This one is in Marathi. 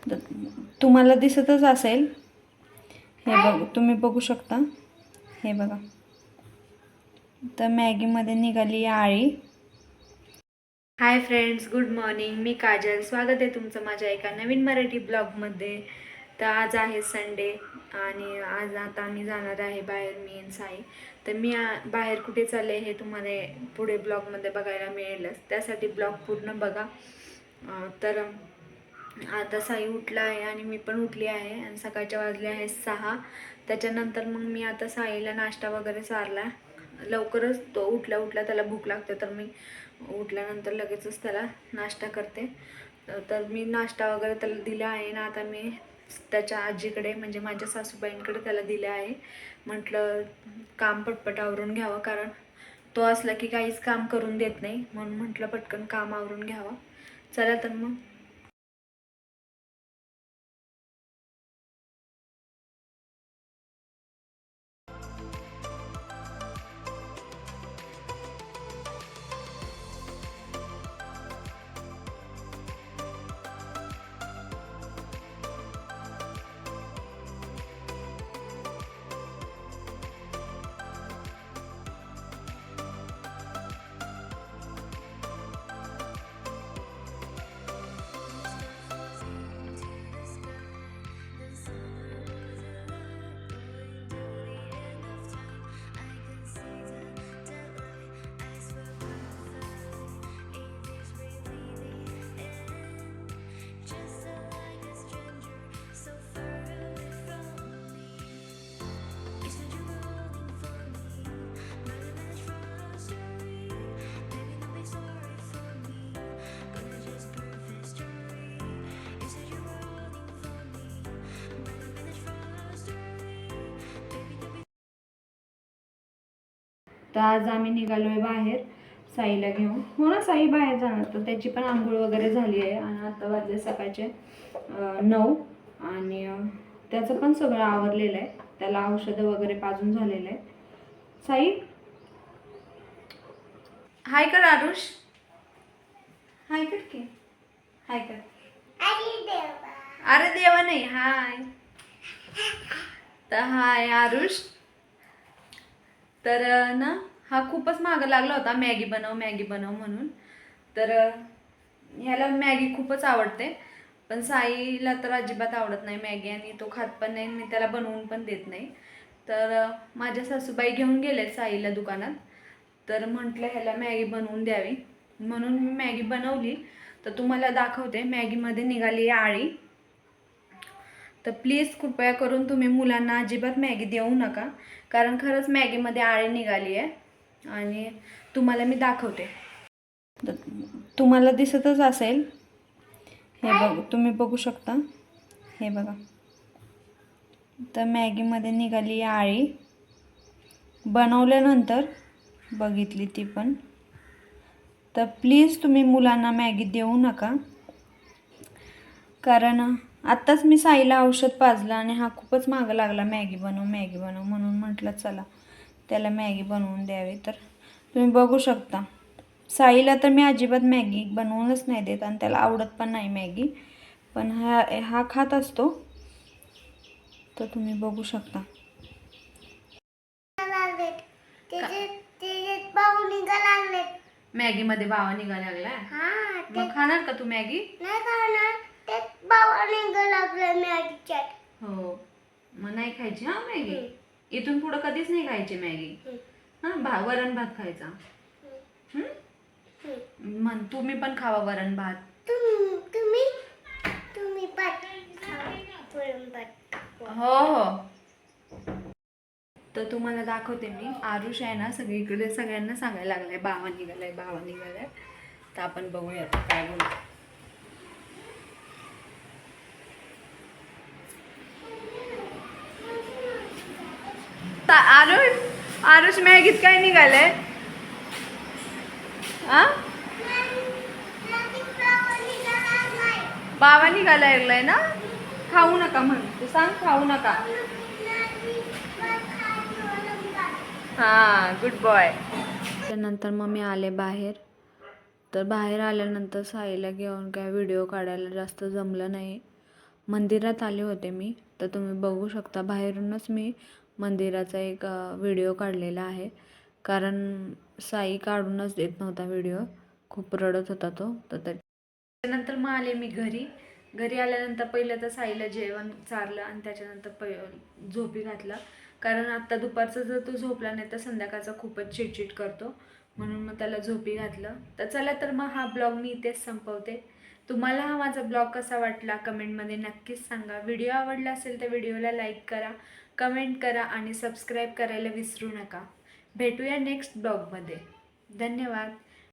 तुम्हाला दिसतच असेल, हे बघ, तुम्ही बघू शकता, हे बघा. तर मॅगीमध्ये निघाली आळी. Hi friends, good morning. मी काजल. स्वागत आहे तुमचं माझ्या एका नवीन मराठी ब्लॉगमध्ये. तर आज आहे संडे आणि आज आता आम्ही जाणार आहे बाहेर, मी आणि साई. तर मी बाहेर कुठे चालले हे तुम्हाला पुढे ब्लॉगमध्ये बघायला मिळेलच, त्यासाठी ब्लॉग पूर्ण बघा. तर आता साई उठला आहे आणि मी पण उठली आहे आणि सकाळच्या वाजले आहे 6. त्याच्यानंतर मग मी आता साईला नाश्ता वगैरे चारला. लवकरच तो उठल्या त्याला भूक लागते, तर मी उठल्यानंतर लगेचच त्याला नाश्ता करते. तर मी नाश्ता वगैरे त्याला दिला आहे ना. आता मी त्याच्या आजीकडे म्हणजे माझ्या सासूबाईंकडे त्याला दिले आहे. म्हटलं काम पटपट आवरून घ्यावं, कारण तो असला की काहीच काम करून देत नाही, म्हणून म्हटलं पटकन काम आवरून घ्यावं. चला तर मग. तर आज आम्ही निघालो आहे बाहेर साईला घेऊन. हो ना, साई बाहेर जाणार, तर त्याची पण आंघोळ वगैरे झाली आहे आणि आता वाजले सकाळचे 9 आणि त्याचं पण सगळं आवरलेलं आहे. त्याला औषधं वगैरे पाजून झालेलं आहे. साई हाय कर. आरुष हाय कर की. हाय कर. अरे देवा नाही. हाय. तर हाय आरुष. तर ना, हा खूपच मागं लागला होता मॅगी बनव म्हणून. तर ह्याला मॅगी खूपच आवडते, पण साईला तर अजिबात आवडत नाही मॅगी आणि तो खात पण नाही, मी त्याला बनवून पण देत नाही. तर माझ्या सासूबाई घेऊन गेले साईला दुकानात. तर म्हटलं ह्याला मॅगी बनवून द्यावी, म्हणून मी मॅगी बनवली. तर तुम्हाला दाखवते. मॅगीमध्ये निघाली आळी. तर प्लीज कृपया करून तुम्ही मुलांना अजिबात मॅगी देऊ नका, कारण खरंच मॅगीमध्ये आळी निघाली आहे आणि तुम्हाला मी दाखवते. तुम्हाला दिसतच असेल, हे बघ, तुम्ही बघू शकता, हे बघा. तर मॅगीमध्ये निघाली आळी. बनवल्यानंतर बघितली ती पण. तर प्लीज तुम्ही मुलांना मॅगी देऊ नका, कारण आत्ताच मी साईला औषध पाजलं आणि हा खूपच मागं लागला मॅगी बनव म्हणून म्हटलं चला त्याला मॅगी बनवून द्यावी. तर तुम्ही बघू शकता, साईला तर मी अजिबात मॅगी बनवूनच नाही देत आणि त्याला आवडत पण नाही मॅगी, पण हा खात असतो. तर तुम्ही बघू शकता. मॅगी मध्ये बावा निघायला लागलाय. मग खाणार का तू मॅगी? नाही खाणार. हो, मग नाही खायची हा मॅगी. इथून पुढे कधीच नाही खायची मॅगी. हा, वरण भात खायचा. म्हण तुम्ही पण खावा वरण भात. तुम्ही हो हो. तर तुम्हाला दाखवते मी. आरुष आहे ना, सगळीकडे सगळ्यांना सांगायला लागलाय बावा निघालाय. तर आपण बघूया काय बोलतो. आरुष मॅगीत काय निघालंय? बावा निघायला लागलाय ना. खाऊ नका म्हण, तू सांग खाऊ नका. हां, गुड बॉय. त्यानंतर मग मी आले बाहेर. तर बाहेर आल्यानंतर साईला घेऊन काय व्हिडिओ काढायला जास्त जमलं नाही, मंदिरात आले होते मी, तर तुम्ही बघू शकता बाहेरूनच मी मंदिराचा एक व्हिडिओ काढलेला आहे. कारण साई काढूनच देत नव्हता व्हिडिओ, खूप रडत होता तो. तर त्याच्यानंतर मग आले मी घरी. घरी आल्यानंतर पहिलं तर साईला जेवण चारलं आणि त्याच्यानंतर झोपी घातला. कारण आत्ता दुपारचा जर तो झोपला नाही तर संध्याकाळचा खूपच चिडचिड करतो, म्हणून मग त्याला झोपी घातलं. तर चला तर मग हा ब्लॉग मी इथेच संपवते. तुम्हाला हा माझा ब्लॉग कसा वाटला कमेंटमध्ये नक्कीच सांगा. व्हिडिओ आवडला असेल तर व्हिडिओला लाईक करा, कमेंट करा आणि सबस्क्राईब करायला विसरू नका. भेटूया नेक्स्ट ब्लॉगमध्ये. धन्यवाद.